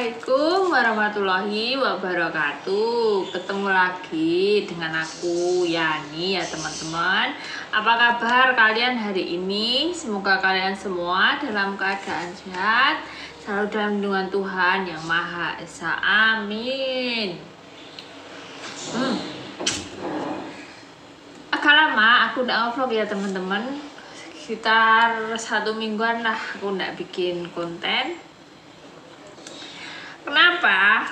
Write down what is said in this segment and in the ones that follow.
Assalamualaikum warahmatullahi wabarakatuh. Ketemu lagi dengan aku Yani ya teman-teman. Apa kabar kalian hari ini? Semoga kalian semua dalam keadaan sehat, selalu dalam lindungan Tuhan yang Maha Esa. Amin. Agak lama aku udah vlog ya teman-teman. Sekitar 1 mingguan lah aku nggak bikin konten. Kenapa?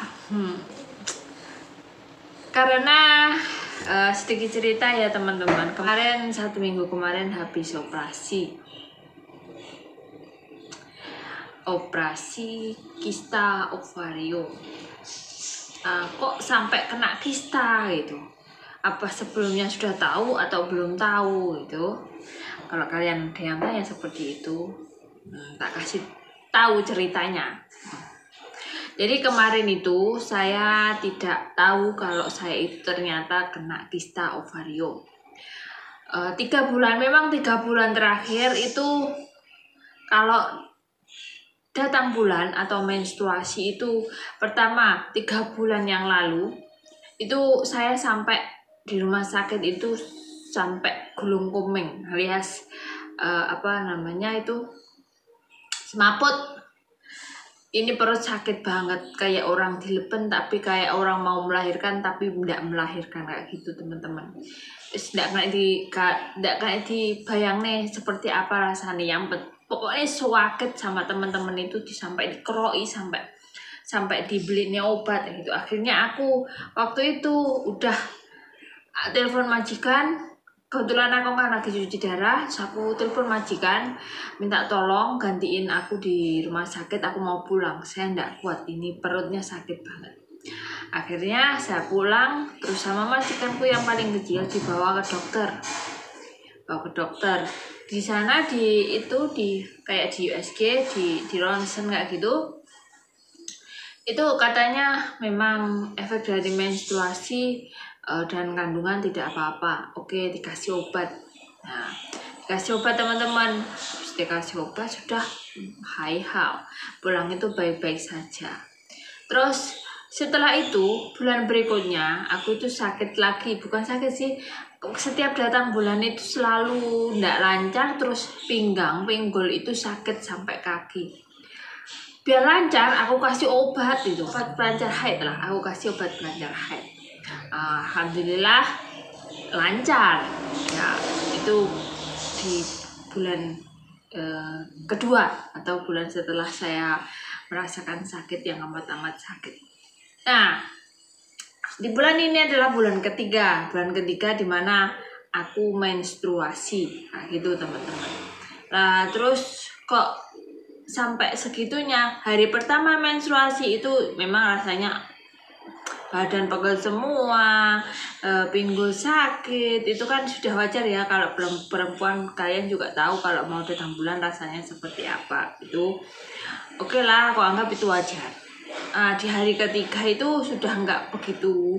Karena sedikit cerita ya teman-teman. Kemarin 1 minggu kemarin habis operasi kista ovarium. Kok sampai kena kista gitu? Apa sebelumnya sudah tahu atau belum tahu gitu? Kalau kalian ada yang tanya seperti itu, tak kasih tahu ceritanya. Jadi kemarin itu saya tidak tahu kalau saya itu ternyata kena kista ovarium. 3 bulan, memang 3 bulan terakhir itu kalau datang bulan atau menstruasi itu pertama 3 bulan yang lalu itu saya sampai di rumah sakit itu sampai gulung kuming alias semaput. Ini perut sakit banget, kayak orang dileben tapi kayak orang mau melahirkan tapi tidak melahirkan, kayak gitu teman-teman. Tidak kayak dibayang nih seperti apa rasanya. Pokoknya sakit sama teman-teman itu sampai dikeroi, sampai dibelinya obat gitu. Akhirnya aku waktu itu udah telepon majikan. Kebetulan aku kan lagi cuci darah, aku telepon majikan minta tolong gantiin aku di rumah sakit, aku mau pulang, saya nggak kuat, ini perutnya sakit banget. Akhirnya saya pulang, terus sama majikanku yang paling kecil dibawa ke dokter. Di sana kayak di USG, di ronsen kayak gitu. Itu katanya memang efek dari menstruasi dan kandungan tidak apa-apa. Oke, dikasih obat. Nah, dikasih obat teman-teman. Dikasih obat sudah hal. Pulang itu baik-baik saja. Terus setelah itu bulan berikutnya aku itu sakit lagi. Bukan sakit sih, setiap datang bulan itu selalu tidak lancar. Terus pinggul itu sakit sampai kaki. Biar lancar aku kasih obat itu, obat pelancar haid lah. Aku kasih obat pelancar haid. Alhamdulillah lancar ya. Itu di bulan kedua atau bulan setelah saya merasakan sakit yang amat sakit. Nah, di bulan ini adalah bulan ketiga di mana aku menstruasi, gitu teman-teman. Nah, terus kok sampai segitunya, hari pertama menstruasi itu memang rasanya badan pegel semua, pinggul sakit, itu kan sudah wajar ya. Kalau perempuan kalian juga tahu kalau mau datang bulan rasanya seperti apa. Itu oke lah, aku anggap itu wajar. Di hari ketiga itu sudah nggak begitu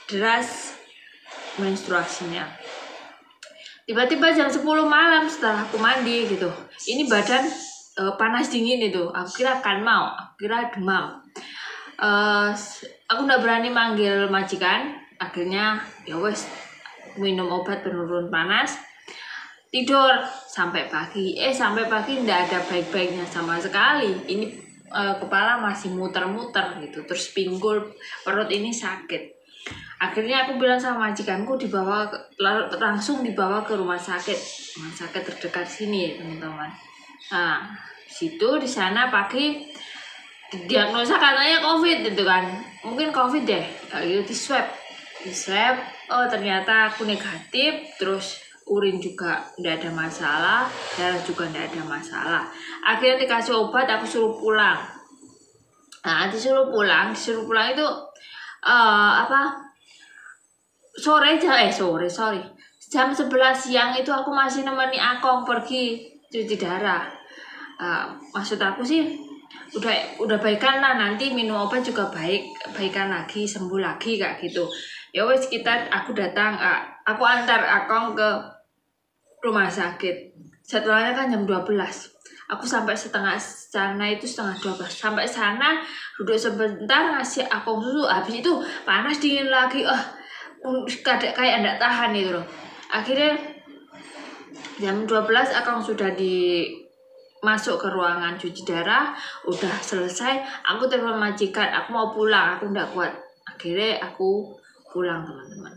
deras menstruasinya. Tiba-tiba jam 10 malam setelah aku mandi gitu, ini badan panas dingin itu. Aku kira demam. Aku nggak berani manggil majikan. Akhirnya ya wes, minum obat penurun panas, tidur sampai pagi. Sampai pagi nggak ada baik-baiknya sama sekali. Ini kepala masih muter-muter gitu. Terus pinggul perut ini sakit. Akhirnya aku bilang sama majikanku langsung dibawa ke rumah sakit terdekat sini ya teman-teman. Nah, di sana pagi diagnosa katanya COVID itu kan, mungkin COVID deh. Di swab, ternyata aku negatif. Terus urin juga tidak ada masalah, darah juga tidak ada masalah. Akhirnya dikasih obat, aku suruh pulang. Nah, disuruh pulang itu jam 11 siang itu aku masih nemeni Akong pergi cuci darah. Maksud aku sih udah baikan lah, nanti minum obat juga baikan lagi, sembuh lagi kayak gitu. Ya wes, aku antar Akong ke rumah sakit. Setelahnya kan jam 12. Aku sampai setengah sana itu setengah 12. Sampai sana duduk sebentar ngasih akong susu. Habis itu panas dingin lagi. Kayak enggak tahan itu loh. Akhirnya jam 12 akong sudah masuk ke ruangan cuci darah, udah selesai. Aku telepon majikan, aku mau pulang, aku enggak kuat. Akhirnya aku pulang teman-teman.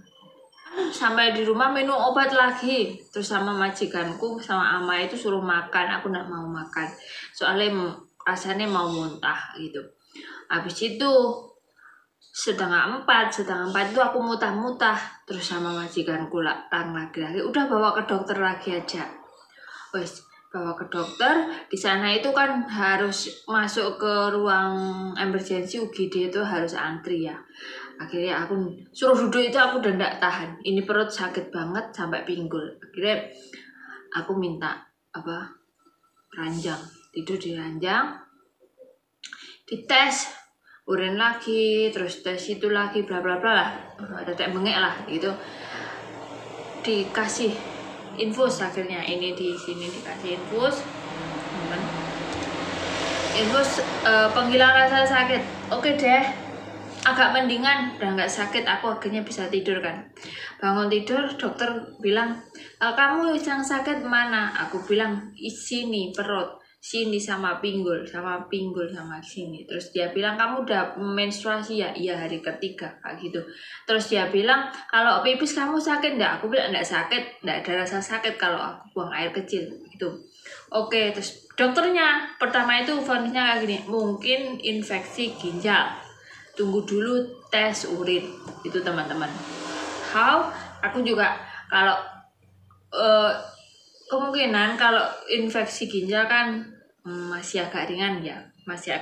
Sampai di rumah minum obat lagi, terus sama majikanku sama ama itu suruh makan, aku nggak mau makan soalnya rasanya mau muntah gitu. Habis itu setengah empat itu aku muntah-muntah, terus sama majikanku lagi udah bawa ke dokter lagi aja. Wes bawa ke dokter, di sana itu kan harus masuk ke ruang emergency UGD itu harus antri ya. Akhirnya aku suruh duduk itu aku udah gak tahan, ini perut sakit banget sampai pinggul. Akhirnya aku minta ranjang, tidur di ranjang, dites urin lagi, terus tes itu lagi bla bla bla lah, tetek bengek lah gitu, dikasih infus. Akhirnya ini di sini dikasih infus, penghilang rasa sakit. Oke deh, agak mendingan, udah nggak sakit, aku akhirnya bisa tidur kan. Bangun tidur, dokter bilang, kamu yang sakit mana? Aku bilang, sini perut, sini sama pinggul sama sini. Terus dia bilang, kamu udah menstruasi ya? Iya, hari ketiga kayak gitu. Terus dia bilang, kalau pipis kamu sakit nggak? Aku bilang nggak sakit, nggak ada rasa sakit kalau aku buang air kecil gitu. Oke, terus dokternya pertama itu vonisnya kayak gini, mungkin infeksi ginjal, tunggu dulu tes urin itu teman-teman. Aku juga kalau kemungkinan kalau infeksi ginjal kan masih agak ringan ya, maksudnya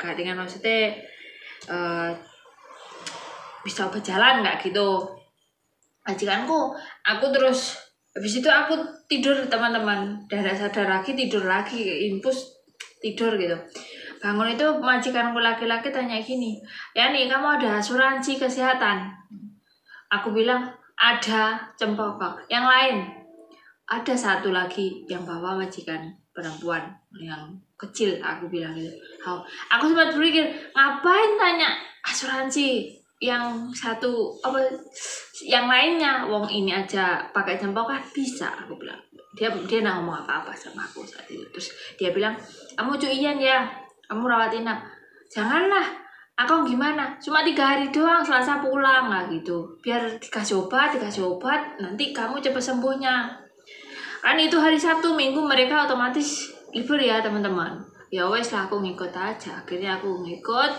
bisa berjalan nggak gitu. Majikanku, aku terus habis itu aku tidur teman-teman, udah sadar lagi, tidur lagi, infus tidur gitu. Bangun itu majikanku laki-laki tanya gini, ya nih kamu ada asuransi kesehatan? Aku bilang ada, cempokok. Yang lain? Ada satu lagi yang bawa majikan perempuan yang kecil, aku bilang gitu. Aku sempat berpikir, ngapain tanya asuransi yang satu yang lainnya, wong ini aja pakai cempokok bisa, aku bilang. Dia nggak ngomong apa-apa sama aku saat itu. Terus dia bilang, kamu cuian ya, kamu rawat inap. Janganlah, aku gimana, cuma 3 hari doang, Selasa pulang lah gitu, biar dikasih obat, nanti kamu cepet sembuhnya. Kan itu hari Sabtu, Minggu mereka otomatis libur ya teman-teman. Ya wes lah, aku ngikut aja. Akhirnya aku ngikut.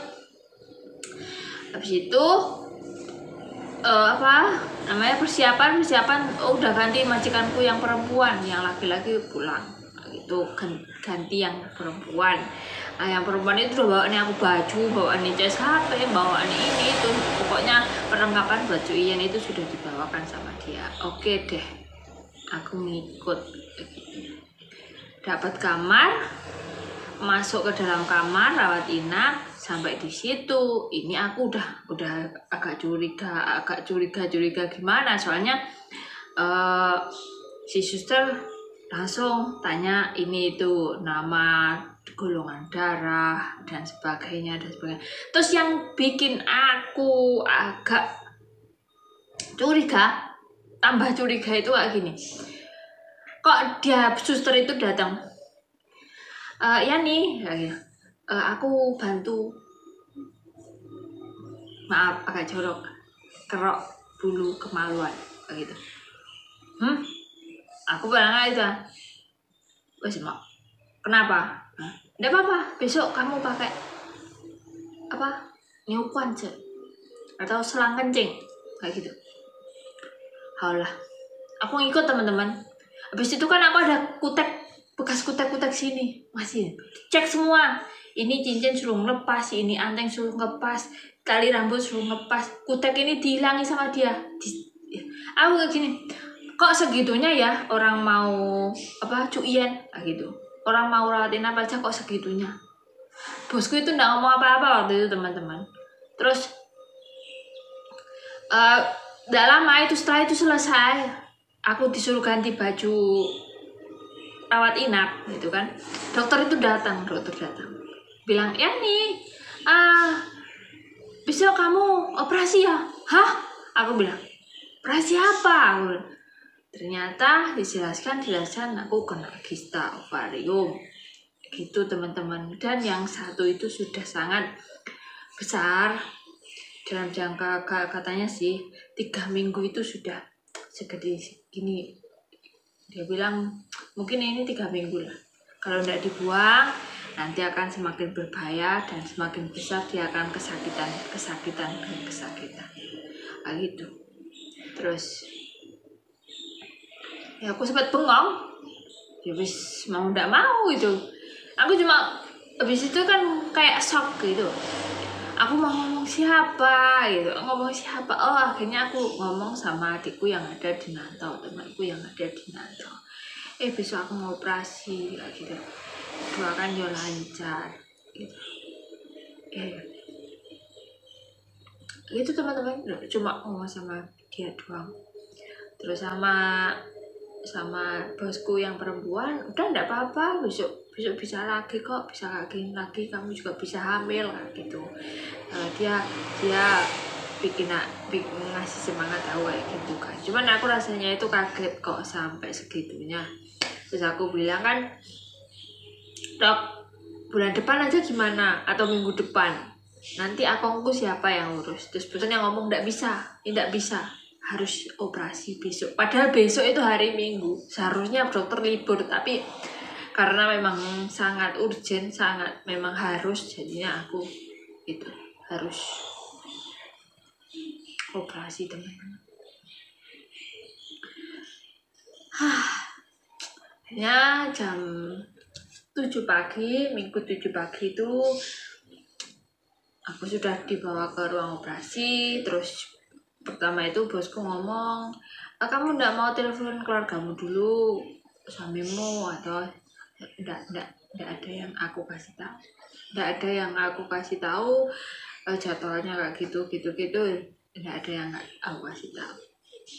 Habis itu persiapan udah ganti majikanku yang perempuan, yang laki-laki pulang gitu, ganti yang perempuan. Yang perempuan itu udah bawaan aku baju, bawaan cas HP, bawaan ini itu, pokoknya perlengkapan baju Ian itu sudah dibawakan sama dia. Oke deh, aku ngikut. Dapat kamar, masuk ke dalam kamar rawat inap. Sampai di situ ini aku udah agak curiga gimana, soalnya si suster langsung tanya ini itu nama, golongan darah dan sebagainya. Terus yang bikin aku agak tambah curiga itu kayak gini, kok dia suster itu datang, ya nih aku bantu, maaf agak jorok, kerok bulu kemaluan gitu. Aku bilang aja, wes mak, kenapa? Nggak apa-apa, besok kamu pakai nyukuan aja atau selang kencing kayak gitu. Haulah, aku ngikut teman-teman. Habis itu kan aku ada bekas kutek sini, masih cek semua. Ini cincin suruh ngelepas, ini anteng suruh ngelepas, tali rambut suruh ngelepas, kutek ini dihilangi sama dia. Aku kayak gini, kok segitunya ya orang mau cuian gitu, orang mau rawatin apa aja kok segitunya. Bosku itu nggak ngomong apa-apa waktu itu teman-teman. Terus nggak lama itu, setelah itu selesai, aku disuruh ganti baju rawat inap gitu kan. Dokter datang bilang, ya nih besok kamu operasi ya. Hah? Aku bilang, operasi apa? Aku bilang. Ternyata dijelaskan aku kena kista ovarium gitu teman-teman, dan yang satu itu sudah sangat besar dalam jangka katanya sih 3 minggu itu sudah segede gini. Dia bilang mungkin ini 3 minggu lah, kalau tidak dibuang nanti akan semakin berbahaya dan semakin besar dia akan kesakitan gitu. Terus ya aku sempat bengong, ya wis mau ndak mau itu. Aku cuma habis itu kan kayak shock gitu, aku mau ngomong siapa gitu, oh akhirnya aku ngomong sama adikku yang ada di Nanto, temanku yang ada di Nanto, besok aku mau operasi gitu, doakan yo lancar gitu. Itu teman-teman, cuma ngomong sama dia doang. Terus sama bosku yang perempuan, udah enggak apa-apa, besok bisa lagi kok, bisa lagi, kamu juga bisa hamil gitu. Dia bikin ngasih semangat aku kayak gitu kan. Cuman aku rasanya itu kaget kok sampai segitunya. Terus aku bilang kan, Dok, bulan depan aja gimana, atau minggu depan, nanti akongku siapa yang urus? Terus yang ngomong tidak bisa, harus operasi besok. Padahal besok itu hari Minggu, seharusnya dokter libur, tapi karena memang sangat urgent, memang harus, jadinya aku itu harus operasi teman-teman. Ya jam 7 pagi, Minggu 7 pagi itu aku sudah dibawa ke ruang operasi. Terus pertama itu bosku ngomong, kamu ndak mau telepon keluargamu dulu, suamimu, atau ndak ada yang aku kasih tahu, jadwalnya kayak gitu, ndak ada yang aku kasih tahu.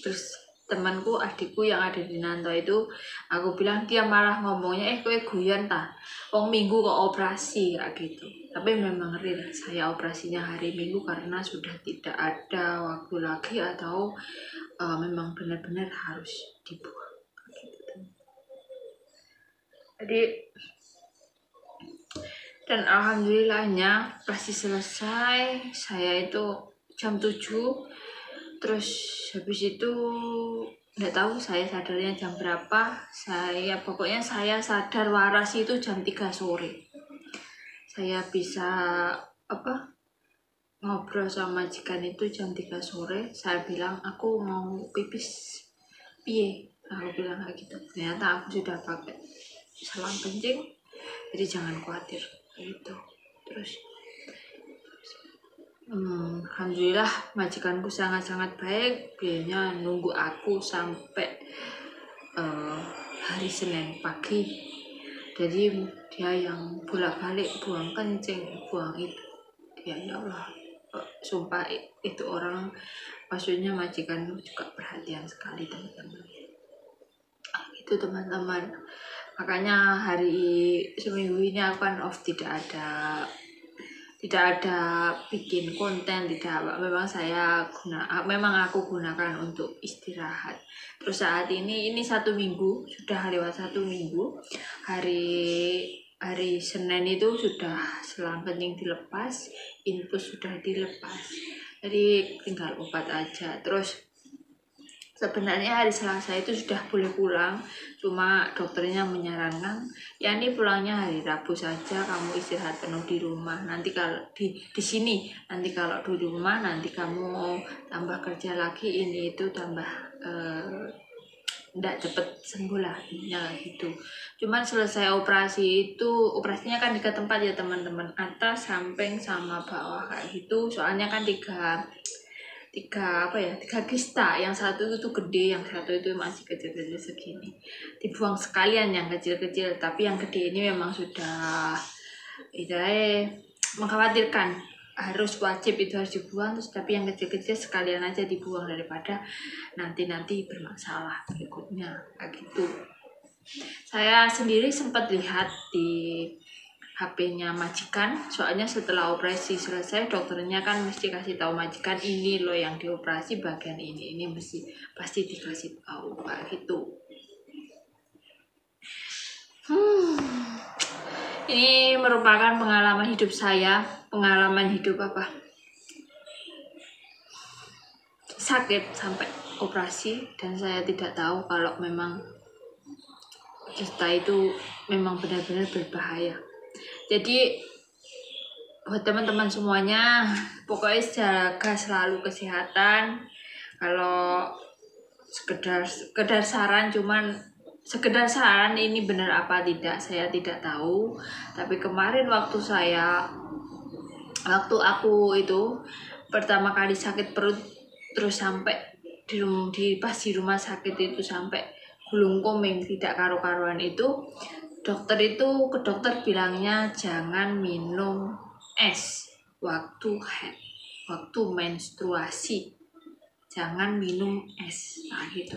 Terus temanku, adikku yang ada di Nanto itu, aku bilang, dia malah ngomongnya, kowe guyon ta, wong Minggu kok operasi kayak gitu. Tapi memang real, saya operasinya hari Minggu karena sudah tidak ada waktu lagi, atau memang benar-benar harus dibuang gitu. Jadi, dan alhamdulillahnya pasti selesai. Saya itu jam 7, terus habis itu nggak tahu saya sadarnya jam berapa. Pokoknya saya sadar waras itu jam 3 sore. Saya bisa ngobrol sama majikan itu jam 3 sore. Saya bilang, aku mau pipis piye, aku bilang kayak gitu. Ternyata aku sudah pakai selang kencing, jadi jangan khawatir gitu. Terus alhamdulillah majikanku sangat-sangat baik. Biasanya nunggu aku sampai hari Senin pagi. Jadi dia yang bolak-balik buang kencing, buang itu. Ya Allah, sumpah itu orang, maksudnya majikan juga perhatian sekali teman-teman. Itu teman-teman. Makanya seminggu ini aku kan off, tidak ada bikin konten, memang aku gunakan untuk istirahat. Terus saat ini 1 minggu, sudah lewat 1 minggu, hari Senin itu sudah selang kencing dilepas, infus sudah dilepas, jadi tinggal obat aja. Terus sebenarnya hari Selasa itu sudah boleh pulang, cuma dokternya menyarankan, ya ini pulangnya hari Rabu saja, kamu istirahat penuh di rumah. Nanti kalau di sini, nanti kalau di rumah, nanti kamu tambah kerja lagi, ini itu tambah nggak cepet sembuh lah gitu. Cuman selesai operasi itu, operasinya kan 3 tempat ya teman-teman, atas, samping, sama bawah kayak gitu. Soalnya kan tiga kista, yang satu itu gede, yang satu itu masih kecil-kecil segini, dibuang sekalian yang kecil-kecil. Tapi yang gede ini memang sudah mengkhawatirkan, harus wajib itu harus dibuang. Terus tapi yang kecil-kecil sekalian aja dibuang, daripada nanti bermasalah berikutnya kayak gitu. Saya sendiri sempat lihat di HP-nya majikan, soalnya setelah operasi selesai dokternya kan mesti kasih tahu majikan ini loh yang dioperasi bagian ini mesti pasti dikasih tahu kayak gitu. Ini merupakan pengalaman hidup saya, pengalaman hidup apa? Sakit sampai operasi, dan saya tidak tahu kalau memang kita itu memang benar-benar berbahaya. Jadi buat teman-teman semuanya, pokoknya jaga selalu kesehatan. Kalau sekedar saran, cuman sekedar saran ini benar apa tidak saya tidak tahu. Tapi kemarin waktu aku itu pertama kali sakit perut, terus sampai pas di rumah sakit itu sampai gulung komeng tidak karu-karuan itu, ke dokter bilangnya jangan minum es waktu menstruasi, jangan minum es gitu,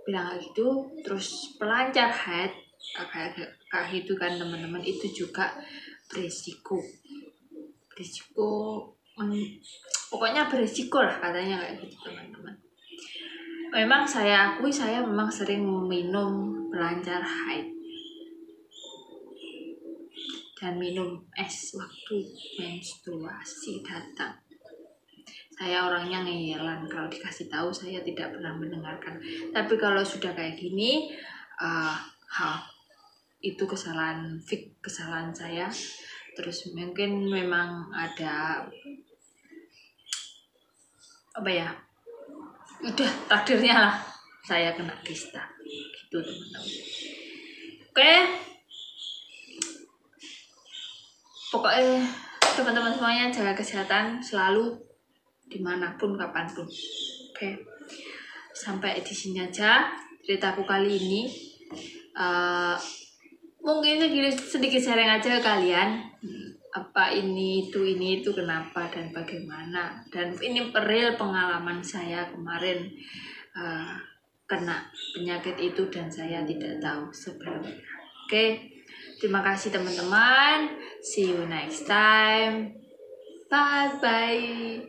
bilang gitu. Terus pelancar haid kayak gitu kan teman-teman, itu juga berisiko pokoknya berisiko lah katanya kayak gitu teman-teman. Memang saya akui saya memang sering minum pelancar haid dan minum es waktu menstruasi datang. Saya orangnya ngeyelan, kalau dikasih tahu saya tidak pernah mendengarkan. Tapi kalau sudah kayak gini, itu kesalahan saya. Terus mungkin memang ada udah takdirnya lah saya kena kista gitu teman-teman. Oke, pokoknya teman-teman semuanya jaga kesehatan selalu dimanapun kapanpun. Oke, sampai di sini aja ceritaku kali ini. Mungkin sedikit sharing aja ke kalian, apa ini itu kenapa dan bagaimana, dan ini real pengalaman saya kemarin kena penyakit itu dan saya tidak tahu sebelumnya. Oke, terima kasih teman-teman, see you next time, bye bye.